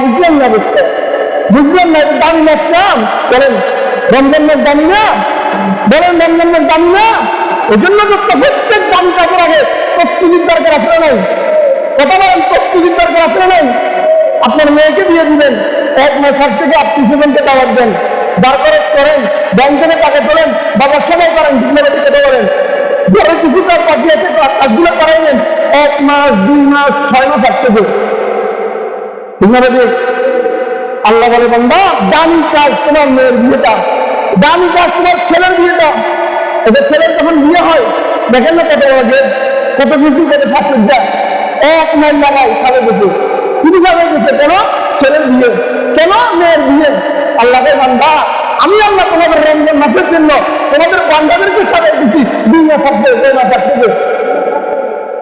বুঝলেন না, বুঝলেন না, দামি মাস নাম বলেন, রমজান মাস দামি না, বলেন রমজান মাস দামি না। ওই জন্য তো প্রত্যেক দামি কাপড় আগে প্রস্তুতির দরকার আছে নাই, কথা বলেন, প্রস্তুতির দরকার আছে নাই। আপনার মেয়েকে দিয়ে দিবেন, 1 মাস আগ থেকে আত্মীয়স্বজনকে দাওয়াত দেন, দরকারত করেন, ব্যাংক থেকে টাকা তোলেন, বাবার সবাই করেন, ডিপ্লোমেটিক কথা বলেন, ধরে কিছু কাজ বাকি আছে কাজগুলো করাইলেন 1 মাস 2 মাস 6 মাস আগ থেকে। আল্লাহ বলে বান্দা দামি কাজ তোমার মেয়ের বিয়েটা, দামি কাজ তোমার ছেলের বিয়েটা। এদের ছেলের যখন বিয়ে হয় দেখেন না কত লাগে, কত কিছু কত সাজসজ্জা, 1 মাইল লাগাই সাড়ে গেছে, তিনি সাড়ে গেছে কেন? ছেলের বিয়ে, কেন? মেয়ের বিয়ে। আল্লাহকে বান্দা আমি আল্লাহ তোমাদের রমজান মাসের জন্য তোমাদের বান্দাদেরকে সাড়ে দিচ্ছি 2 মাস আগ থেকে, 6 মাস আগ থেকে,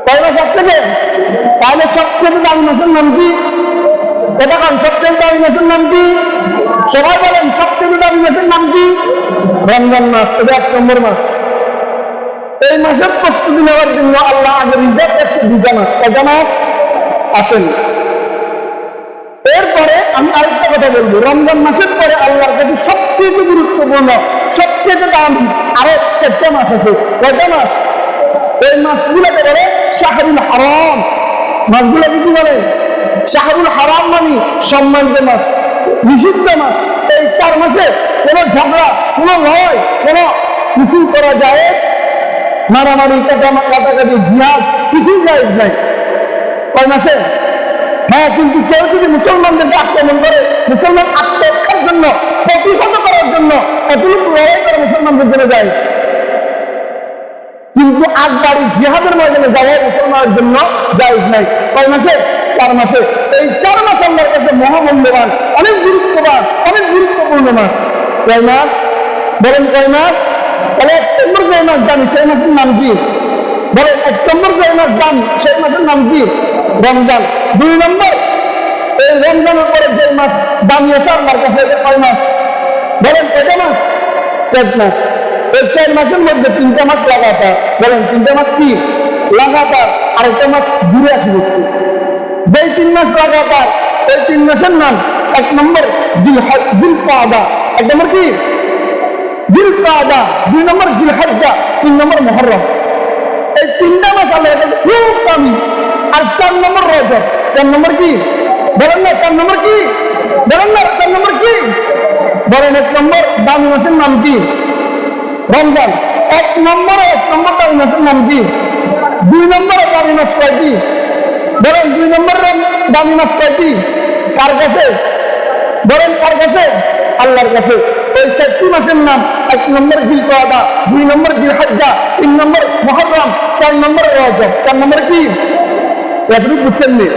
6 মাস আগ থেকে। তাহলে সবচেয়ে দামি মাসের নাম কি? এটা কারণ সবচেয়ে দামি মাসের নাম কি? সবাই বলেন সবচেয়ে দামি মাসের নাম কি? রমজান মাস। এটা 1 নম্বর মাস। এই মাসের প্রস্তুতি নেওয়ার জন্য আল্লাহ আগে রিজার্ভ করছে 2টা মাস। কয়টা মাস? আসেন। এরপরে আমি আরেকটা কথা বলবো, রমজান মাসের পরে আল্লাহর কাছে সবচেয়ে গুরুত্বপূর্ণ, সবচেয়ে দামি আরো 4টা মাস আছে। কয়টা মাস? এই মাসগুলোকে বলে শাহরুল হারাম। মাসগুলোকে কি বলে? শাহরুল হারাম, মানে সম্মানিত মাস, নিষিদ্ধ মাস। এই 4 মাসে কোনো ঝগড়া, কোনো লড়াই, কোনো কিছু করা যায়, মারামারি, কাটাকাটি, জিহাদ কিছুই জায়েজ নাই। কয় মাসে? হ্যাঁ, কিন্তু কেউ যদি মুসলমানদেরকে আক্রমণ করে, মুসলমান আত্মরক্ষার জন্য, প্রতিহত করার জন্য এতটুকু লড়াই করে মুসলমানদের জন্য যায়, কিন্তু আকবরী জিহাদের ময়দানে যাওয়া মুসলমানের জন্য জায়েজ নাই। কয় মাসে? 4 মাসে। এই 4 মাস আল্লাহর কাছে মহামূল্যবান, অনেক গুরুত্ববান, অনেক গুরুত্বপূর্ণ মাস। কয় মাস? বলেন কয় মাস? তাহলে 1 নম্বর যে মাস দামি সেই মাসের নাম কি? বলেন 1 নম্বর যে মাস দাম সেই মাসের নাম কি? রমজান। 2 নম্বর এই রমজানের পরে যে মাস দামি আছে আল্লাহর কাছে, কয় মাস? বলেন কয়টা মাস? 4 মাস। এই 4 মাসের মধ্যে 3টা মাস লাগাতার। বলেন 3টা মাস কি লাগাতার? আরেকটা মাস দূরে আসি হচ্ছে। যেই 3 মাস লাগাতার, এই 3 মাসের নাম 1 নম্বর জিলকাদা, 1 নম্বর কি? জিলকাদা, 2 নম্বর জিলহজ্জা, 3 নম্বর মুহররম। এই 3টা মাস আল্লাহর কাছে খুব দামি। আর 4 নম্বর রজব। 4 নম্বর কি? বলেন না 4 নম্বর কি? বলেন না 4 নম্বর কি? বলেন 1 নম্বর দামি মাসের নাম কি? রমজান। 1 নম্বর দামি মাসের নাম কি? 2 নম্বরে দামি মাস কয়টি? বলেন 2 নম্বরের দামি মাস কয়টি? কার কাছে? বলেন কার কাছে? আল্লাহর কাছে। এই 4টি মাসের নাম 1 নম্বর জিলকাদা, 2 নম্বর জিলহজ্জা, 3 নম্বর মুহররম, 4 নম্বর রজব। 4 নম্বর কি? এতটুকু বুঝছেন নি?